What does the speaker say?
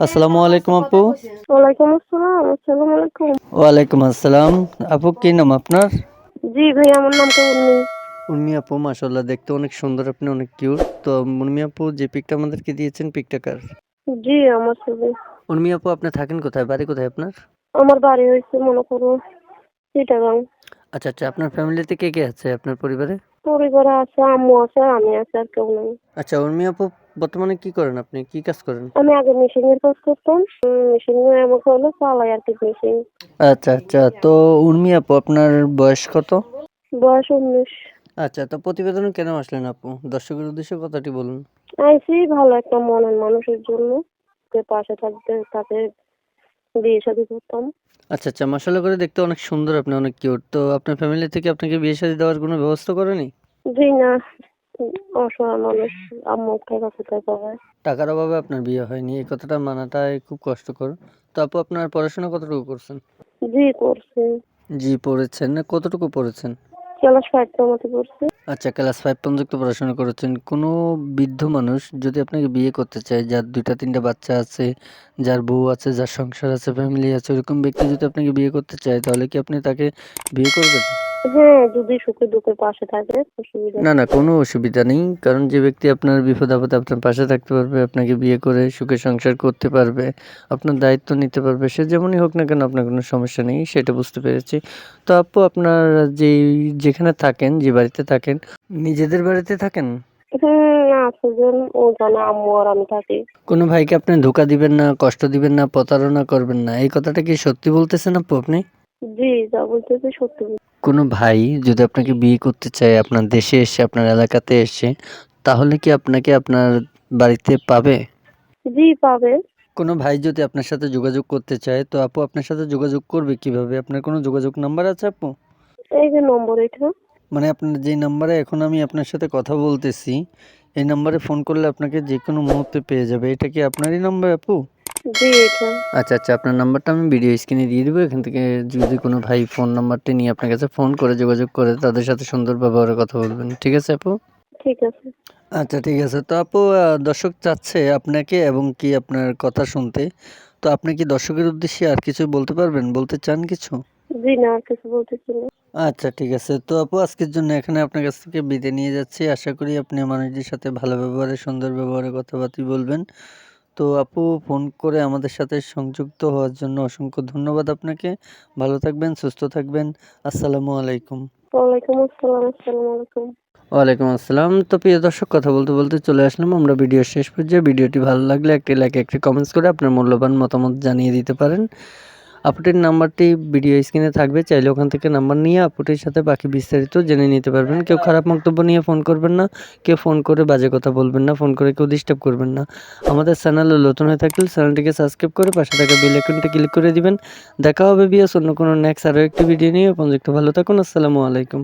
আসসালামু আলাইকুম আপু। ওয়ালাইকুম আসসালাম। আসসালামু আলাইকুম। ওয়ালাইকুম আসসালাম। আপু কি নাম আপনার? জি ভাই, আমার নামটা উর্মি। উর্মি আপু, মাশাআল্লাহ দেখতে অনেক সুন্দর, আপনি অনেক কিউট। তো উর্মি আপু, যে পিকটা আমাদেরকে দিয়েছেন পিকটা কার? জি, আমার ছবি। উর্মি আপু, আপনি থাকেন কোথায়? বাড়ি কোথায় আপনার? আমার বাড়ি হয়েছে মনে করো চিটাগাং। আচ্ছা আচ্ছা, আপনার ফ্যামিলিতে কে কে আছে আপনার পরিবারে? পরিবারে আছে, আম্মু আছে, আমি আছে, আর কেউ নেই। আচ্ছা উর্মি আপু, বর্তমানে কি করেন আপনি? কি কাজ করেন? আমি আগে মেশিনের কাজ করতাম। মেশিন আমাকে হলো চালাই আর কি মেশিন। আচ্ছা আচ্ছা, তো উর্মি আপু আপনার বয়স কত? বয়স 19। আচ্ছা, তো প্রতিবেদনে কেন আসলেন আপু? দর্শকের উদ্দেশ্যে কথাটি বলুন। আইসি ভালো একটা মনের মানুষের জন্য, যে পাশে থাকবে তাকে বিয়ে শাদী করতাম। আচ্ছা আচ্ছা, মাশাআল্লাহ করে দেখতে অনেক সুন্দর, আপনি অনেক কিউট। তো আপনার ফ্যামিলি থেকে আপনাকে বিয়ে শাদী দেওয়ার কোনো ব্যবস্থা করেনি? জি না, অসহায় মানুষ, আম্মু টাকা কোথায় পাবে। টাকার অভাবে আপনার বিয়ে হয়নি, এই কথাটা মানাটাই খুব কষ্টকর। তো আপু, আপনার পড়াশোনা কতটুকু করছেন? জি করছি। জি পড়েছেন, না কতটুকু পড়েছেন? ক্লাস 5 মতো করছি। আচ্ছা, ক্লাস 5 পর্যন্ত পড়াশোনা করেছেন। কোনো বৃদ্ধ মানুষ যদি আপনাকে বিয়ে করতে চায়, যার 2টা 3টা বাচ্চা আছে, যার বউ আছে, যার সংসার আছে, ফ্যামিলি আছে, ওরকম ব্যক্তি যদি আপনাকে বিয়ে করতে চায়, তাহলে কি আপনি তাকে বিয়ে করবেন? হ্যাঁ, যদি সুখে দুঃখে পাশে থাকে অসুবিধা না, নেই। না, কোনো অসুবিধা নেই। কারণ যে ব্যক্তি আপনার বিপদ-আপদে আপনার পাশে থাকতে পারবে, আপনাকে বিয়ে করে সুখে সংসার করতে পারবে, আপনার দায়িত্ব নিতে পারবে, সে যেমনই হোক না কেন আপনার কোনো সমস্যা নেই, সেটা বুঝতে পেরেছি। তো আপু, আপনার যেখানে থাকেন, যে বাড়িতে থাকেন, নিজেদের বাড়িতে থাকেন? আছেন, ও জানে আম্মু আর আমি থাকি। কোনো ভাইকে আপনি ধোঁকা দিবেন না, কষ্ট দিবেন না, প্রতারণা করবেন না। এই কথাটা কি সত্যি বলতেছেন আপু আপনি? জি, যা বলতেছি সত্যি কোনো ভাই যদি আপনাকে বিয়ে করতে চায় আপনার দেশে এসে, আপনার এলাকাতে এসে, তাহলে কি আপনাকে আপনার বাড়িতে পাবে? জি পাবে। কোনো ভাই যদি আপনার সাথে যোগাযোগ করতে চায়, তো আপু আপনার সাথে যোগাযোগ করবে কিভাবে? আপনার কোনো যোগাযোগ নাম্বার আছে আপু? এই যে নম্বর এটা। মানে আপনার যেই নাম্বারে এখন আমি আপনার সাথে কথা বলতেছি, এই নাম্বারে ফোন করলে আপনাকে যেকোনো মুহূর্তে পেয়ে যাবে। এটা কি আপনারই নাম্বার আপু? জি এটা। আচ্ছা আচ্ছা, আপনার নাম্বারটা আমি ভিডিও স্ক্রিনে দিয়ে দিব। এখান থেকে যদি কোনো ভাই ফোন নাম্বারটি নিয়ে আপনার কাছে ফোন করে যোগাযোগ করে তাদের সাথে সুন্দর ব্যবহারে কথা বলবেন। ঠিক আছে আপু? ঠিক আছে। আচ্ছা ঠিক আছে। তো আপু, দর্শক চাচ্ছে আপনাকে এবং কি আপনার কথা শুনতে। তো আপনি কি দর্শকের উদ্দেশ্যে আর কিছু বলতে পারবেন? বলতে চান কিছু? জি না, আর কিছু বলতেছি না। আচ্ছা ঠিক আছে। তো আপু, আজকের জন্য এখানে আপনার কাছ থেকে বিদায় নিয়ে যাচ্ছি। আশা করি আপনি মানুষদের সাথে ভালো ব্যবহারে, সুন্দর ব্যবহারে কথাবার্তা বলবেন। তো আপু, ফোন করে আমাদের সাথে সংযুক্ত হওয়ার জন্য অসংখ্য ধন্যবাদ আপনাকে। ভালো থাকবেন, সুস্থ থাকবেন। আসসালামু আলাইকুম। ওয়ালাইকুম আসসালাম। আসসালামু আলাইকুম। ওয়ালাইকুম আসসালাম। তো প্রিয় দর্শক, কথা বলতে বলতে চলে আসলাম আমরা ভিডিওর শেষ পর্যায়ে। ভিডিওটি ভালো লাগলে একটি লাইক, একটি কমেন্টস করে আপনার মূল্যবান মতামত জানিয়ে দিতে পারেন। আপুটির নাম্বারটি ভিডিও স্ক্রিনে থাকবে, চাইলে ওখান থেকে নাম্বার নিয়ে আপুটির সাথে বাকি বিস্তারিত জেনে নিতে পারবেন। কেউ খারাপ মন্তব্য নিয়ে ফোন করবেন না, কেউ ফোন করে বাজে কথা বলবেন না, ফোন করে কেউ ডিস্টার্ব করবেন না। আমাদের চ্যানেলে নতুন হয়ে থাকলে চ্যানেলটিকে সাবস্ক্রাইব করে পাশে থাকা বেল আইকনটি ক্লিক করে দিবেন। দেখা হবে বিয়াস অন্য কোনো নেক্সট আরও একটি ভিডিও নিয়ে। ভালো থাকুন। আসসালামু আলাইকুম।